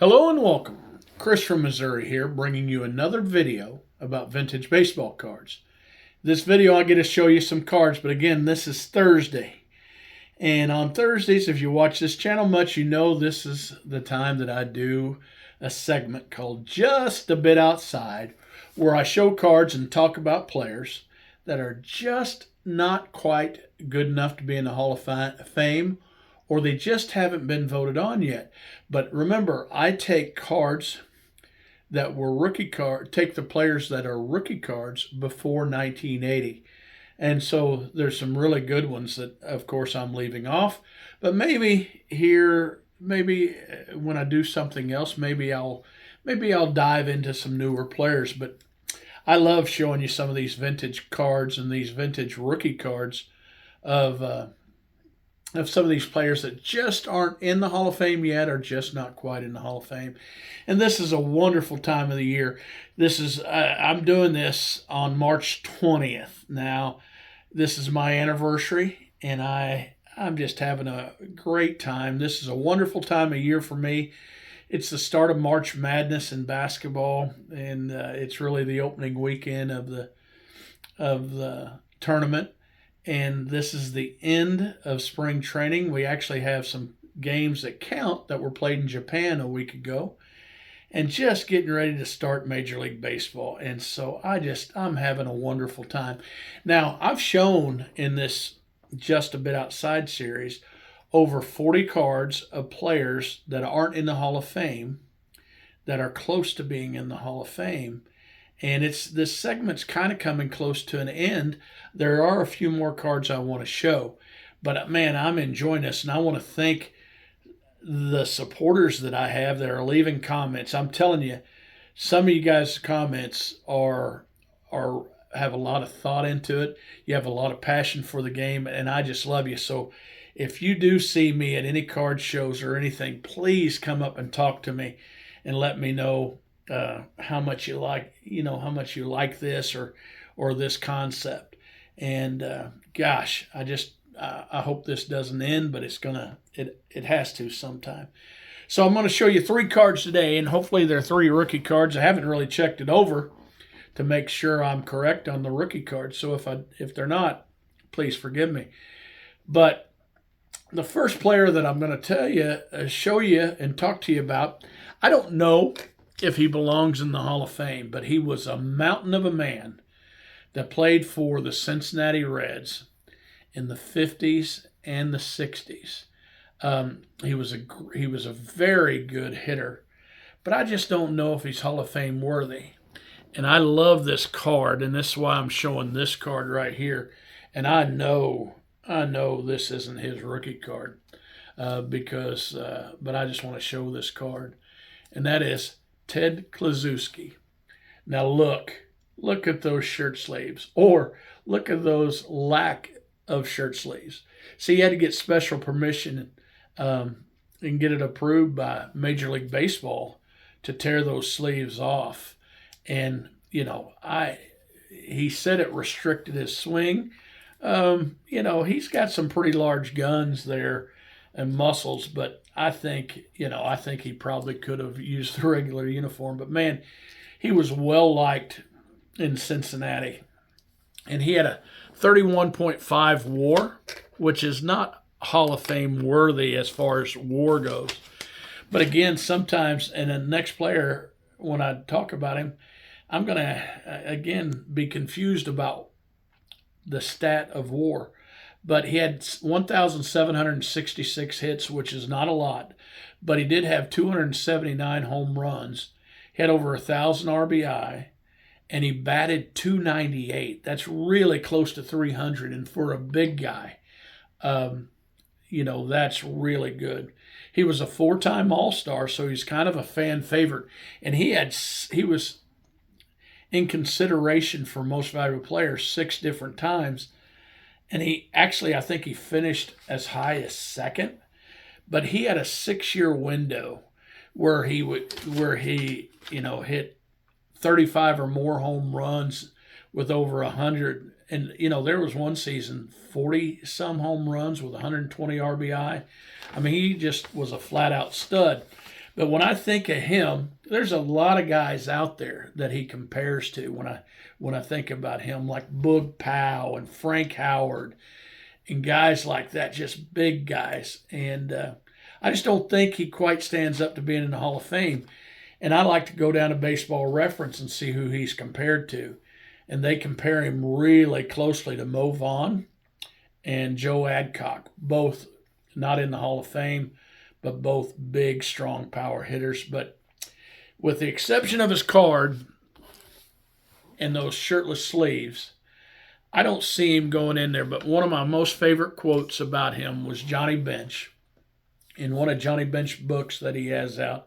Hello and welcome. Chris from Missouri here, bringing you another video about vintage baseball cards. This video I get to show you some cards, but again, this is Thursday. And on Thursdays, if you watch this channel much, you know this is the time that I do a segment called Just a Bit Outside, where I show cards and talk about players that are just not quite good enough to be in the Hall of Fame, or they just haven't been voted on yet. But remember, I take cards that were take the players that are rookie cards before 1980. And so there's some really good ones that, of course, I'm leaving off. But maybe when I do something else, maybe I'll dive into some newer players. But I love showing you some of these vintage cards and these vintage rookie cards of some of these players that just aren't in the Hall of Fame yet, or just not quite in the Hall of Fame. And this is a wonderful time of the year. I'm doing this on March 20th. Now, this is my anniversary, and I'm just having a great time. This is a wonderful time of year for me. It's the start of March Madness in basketball, and it's really the opening weekend of the tournament. And this is the end of spring training. We actually have some games that count that were played in Japan a week ago, and just getting ready to start Major League Baseball. And so I'm having a wonderful time. Now, I've shown in this Just a Bit Outside series over 40 cards of players that aren't in the Hall of Fame, that are close to being in the Hall of Fame. And this segment's kind of coming close to an end. There are a few more cards I want to show. But, man, I'm enjoying this, and I want to thank the supporters that I have that are leaving comments. I'm telling you, some of you guys' comments have a lot of thought into it. You have a lot of passion for the game, and I just love you. So if you do see me at any card shows or anything, please come up and talk to me and let me know how much you like this or this concept. And gosh, I hope this doesn't end, but it has to sometime. So I'm going to show you 3 cards today, and hopefully they're 3 rookie cards. I haven't really checked it over to make sure I'm correct on the rookie cards. So if they're not, please forgive me. But the first player that I'm going to show you and talk to you about, I don't know if he belongs in the Hall of Fame, but he was a mountain of a man that played for the Cincinnati Reds in the 50s and the 60s. He was a very good hitter, but I just don't know if he's Hall of Fame worthy. And I love this card, and this is why I'm showing this card right here. And I know this isn't his rookie card but I just want to show this card, and that is Ted Kluszewski. Now look at those shirt sleeves, or look at those lack of shirt sleeves. See, he had to get special permission and get it approved by Major League Baseball to tear those sleeves off. And he said it restricted his swing. He's got some pretty large guns there and muscles, but I think he probably could have used the regular uniform. But man, he was well liked in Cincinnati, and he had a 31.5 WAR, which is not Hall of Fame worthy as far as WAR goes. But again, sometimes, and the next player, when I talk about him, I'm going to again be confused about the stat of WAR. But he had 1,766 hits, which is not a lot. But he did have 279 home runs. He had over 1,000 RBI, and he batted .298. That's really close to 300. And for a big guy, that's really good. He was a 4-time All-Star, so he's kind of a fan favorite. And he was in consideration for Most Valuable Player 6 different times. And I think he finished as high as 2nd, but he had a 6-year window where he hit 35 or more home runs with over 100. And, there was one season, 40-some home runs with 120 RBI. I mean, he just was a flat-out stud. But when I think of him, there's a lot of guys out there that he compares to when I think about him, like Boog Powell and Frank Howard and guys like that, just big guys. And I just don't think he quite stands up to being in the Hall of Fame. And I like to go down to Baseball Reference and see who he's compared to. And they compare him really closely to Mo Vaughn and Joe Adcock, both not in the Hall of Fame, but both big, strong power hitters. But with the exception of his card and those shirtless sleeves, I don't see him going in there. But one of my most favorite quotes about him was Johnny Bench. In one of Johnny Bench books that he has out,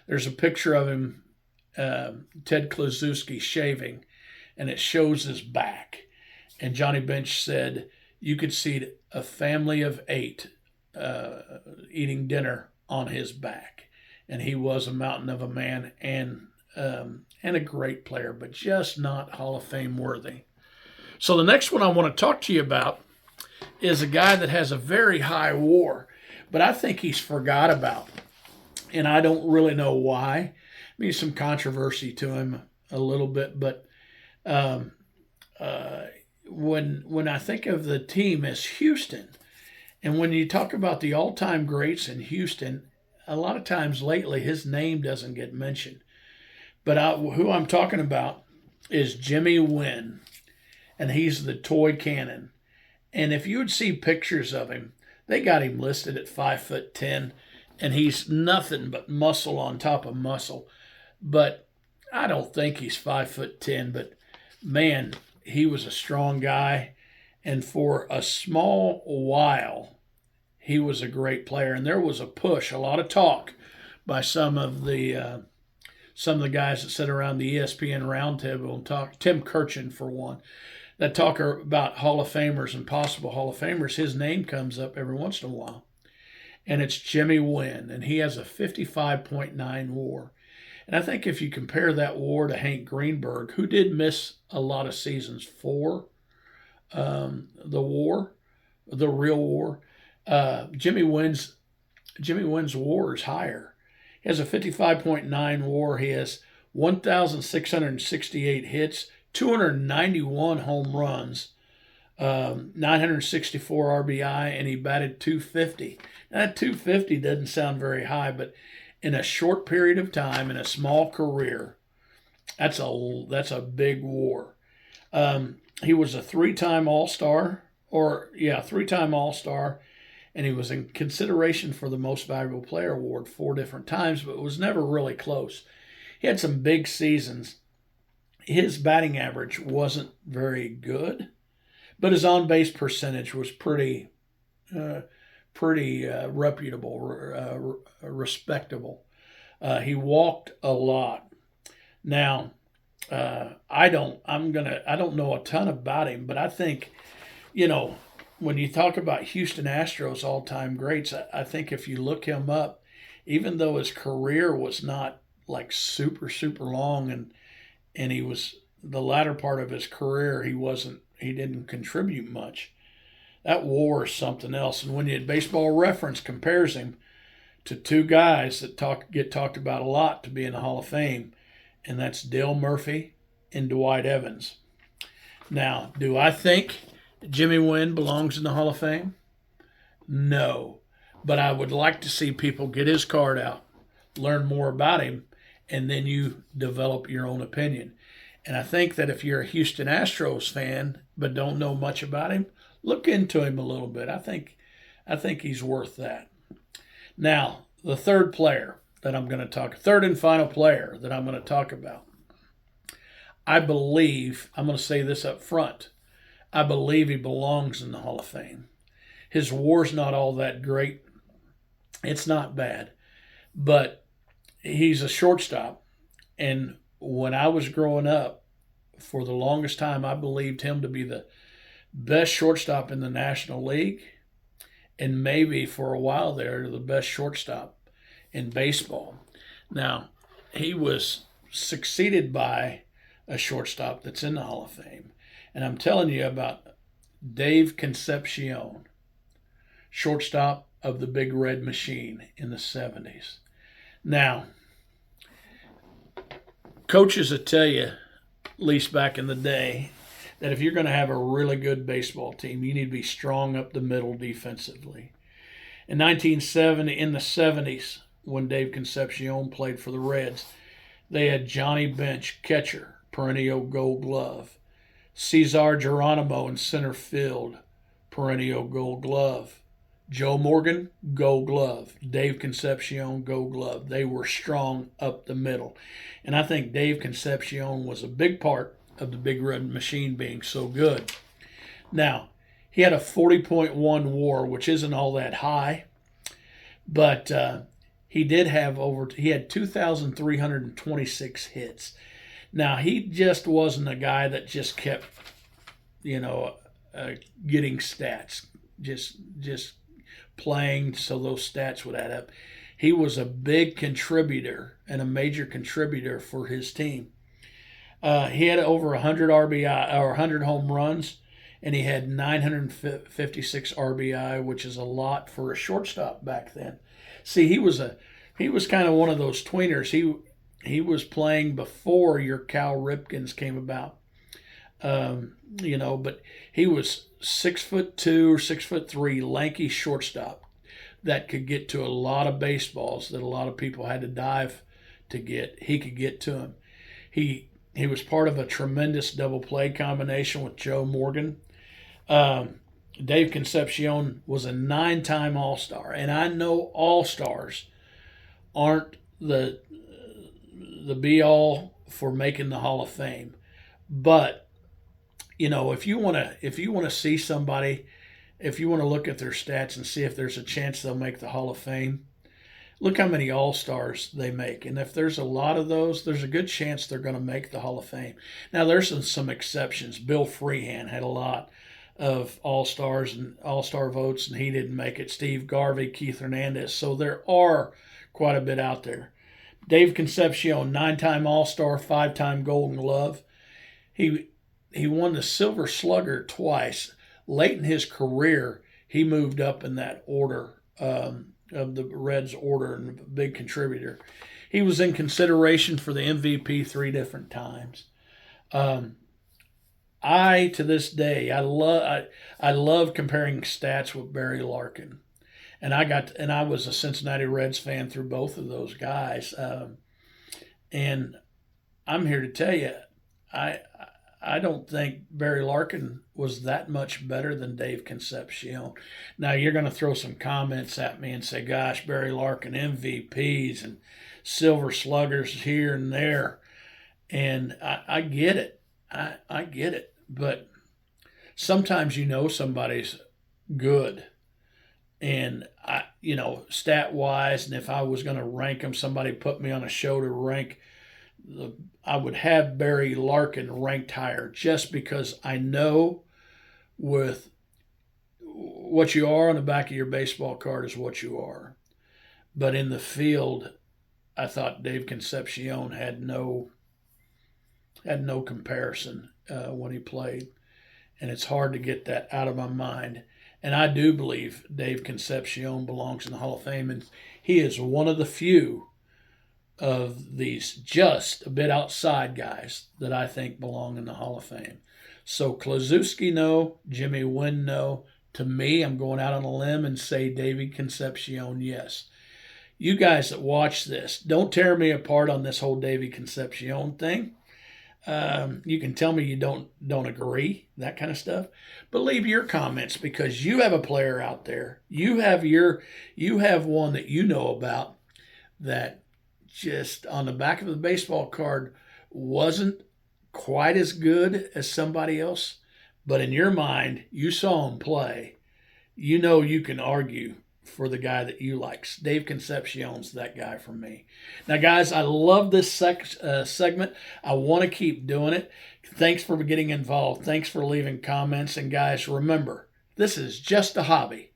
there's a picture of him, Ted Kluszewski, shaving, and it shows his back. And Johnny Bench said, you could see a family of 8 eating dinner on his back. And he was a mountain of a man and a great player, but just not Hall of Fame worthy. So the next one I want to talk to you about is a guy that has a very high WAR, but I think he's forgot about. And I don't really know why. Maybe some controversy to him a little bit, but when I think of the team as Houston, and when you talk about the all-time greats in Houston, a lot of times lately his name doesn't get mentioned. But who I'm talking about is Jimmy Wynn, and he's the toy cannon. And if you would see pictures of him, they got him listed at 5'10", and he's nothing but muscle on top of muscle. But I don't think he's 5'10", but man, he was a strong guy. And for a small while, he was a great player. And there was a push, a lot of talk by some of the guys that sit around the ESPN roundtable and talk. Tim Kirchin, for one, that talk about Hall of Famers and possible Hall of Famers. His name comes up every once in a while. And it's Jimmy Wynn, and he has a 55.9 WAR. And I think if you compare that WAR to Hank Greenberg, who did miss a lot of seasons for the WAR, the real WAR, Jimmy Wynn's WAR is higher. He has a 55.9 WAR. He has 1,668 hits, 291 home runs, 964 RBI, and he batted .250. Now, that .250 doesn't sound very high, but in a short period of time, in a small career, that's a big WAR. He was a three-time All-Star, and he was in consideration for the Most Valuable Player award 4 different times, but it was never really close. He had some big seasons. His batting average wasn't very good, but his on-base percentage was pretty reputable, respectable. He walked a lot. Now, I don't know a ton about him, but I think, when you talk about Houston Astros all-time greats, I think if you look him up, even though his career was not like super, super long, and he was the latter part of his career, he didn't contribute much. That WAR is something else. And when Baseball Reference compares him to 2 guys that get talked about a lot to be in the Hall of Fame, and that's Dale Murphy and Dwight Evans. Now, do I think Jimmy Wynn belongs in the Hall of Fame? No. But I would like to see people get his card out, learn more about him, and then you develop your own opinion. And I think that if you're a Houston Astros fan but don't know much about him, look into him a little bit. I think he's worth that. Now, the third and final player that I'm going to talk about. I'm going to say this up front. I believe he belongs in the Hall of Fame. His WAR's not all that great. It's not bad. But he's a shortstop. And when I was growing up, for the longest time, I believed him to be the best shortstop in the National League, and maybe for a while there, the best shortstop in baseball. Now, he was succeeded by a shortstop that's in the Hall of Fame. And I'm telling you about Dave Concepcion, shortstop of the Big Red Machine in the 70s. Now, coaches would tell you, at least back in the day, that if you're going to have a really good baseball team, you need to be strong up the middle defensively. In 1970, in the 70s, when Dave Concepcion played for the Reds, they had Johnny Bench, catcher, perennial Gold Glove. Cesar Geronimo in center field, perennial Gold Glove. Joe Morgan, Gold Glove. Dave Concepcion, Gold Glove. They were strong up the middle. And I think Dave Concepcion was a big part of the Big Red Machine being so good. Now, he had a 40.1 WAR, which isn't all that high, but he had 2,326 hits. Now, he just wasn't a guy that just kept, getting stats, just playing so those stats would add up. He was a big contributor and a major contributor for his team. He had over 100 RBI or 100 home runs, and he had 956 RBI, which is a lot for a shortstop back then. See, he was kind of one of those tweeners. He was playing before your Cal Ripkens came about. But he was 6'2" or 6'3", lanky shortstop that could get to a lot of baseballs that a lot of people had to dive to get. He could get to him. He was part of a tremendous double play combination with Joe Morgan. Dave Concepcion was a 9-time All-Star, and I know All-Stars aren't the be-all for making the Hall of Fame, but if you want to see somebody, if you want to look at their stats and see if there's a chance they'll make the Hall of Fame, look how many All-Stars they make. And if there's a lot of those, there's a good chance they're going to make the Hall of Fame. Now, there's some exceptions. Bill Freehan had a lot of All-Stars and All-Star votes, and he didn't make it. Steve Garvey, Keith Hernandez. So there are quite a bit out there. Dave Concepcion, 9-time All-Star, 5-time Golden Glove. He won the Silver Slugger twice. Late in his career, he moved up in that order of the Reds' order and a big contributor. He was in consideration for the MVP 3 different times. To this day, I love comparing stats with Barry Larkin, and I was a Cincinnati Reds fan through both of those guys, and I'm here to tell you, I don't think Barry Larkin was that much better than Dave Concepcion. Now, you're going to throw some comments at me and say, gosh, Barry Larkin MVPs and Silver Sluggers here and there. And I get it. I get it. But sometimes somebody's good. And, stat-wise, and if I was going to rank them, somebody put me on a show to rank I would have Barry Larkin ranked higher just because I know with what you are on the back of your baseball card is what you are. But in the field, I thought Dave Concepcion had no comparison when he played. And it's hard to get that out of my mind. And I do believe Dave Concepcion belongs in the Hall of Fame. And he is one of the few of these just a bit outside guys that I think belong in the Hall of Fame. So Kluszewski, no. Jimmy Wynn, no. To me, I'm going out on a limb and say David Concepcion, yes. You guys that watch this, don't tear me apart on this whole David Concepcion thing. You can tell me you don't agree, that kind of stuff. But leave your comments because you have a player out there. You have one that you know about that just on the back of the baseball card wasn't quite as good as somebody else, but in your mind, you saw him play. You can argue for the guy that you like. Dave Concepcion's that guy for me. Now, guys, I love this segment. I want to keep doing it. Thanks for getting involved. Thanks for leaving comments. And, guys, remember, this is just a hobby.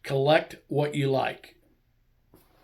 Collect what you like.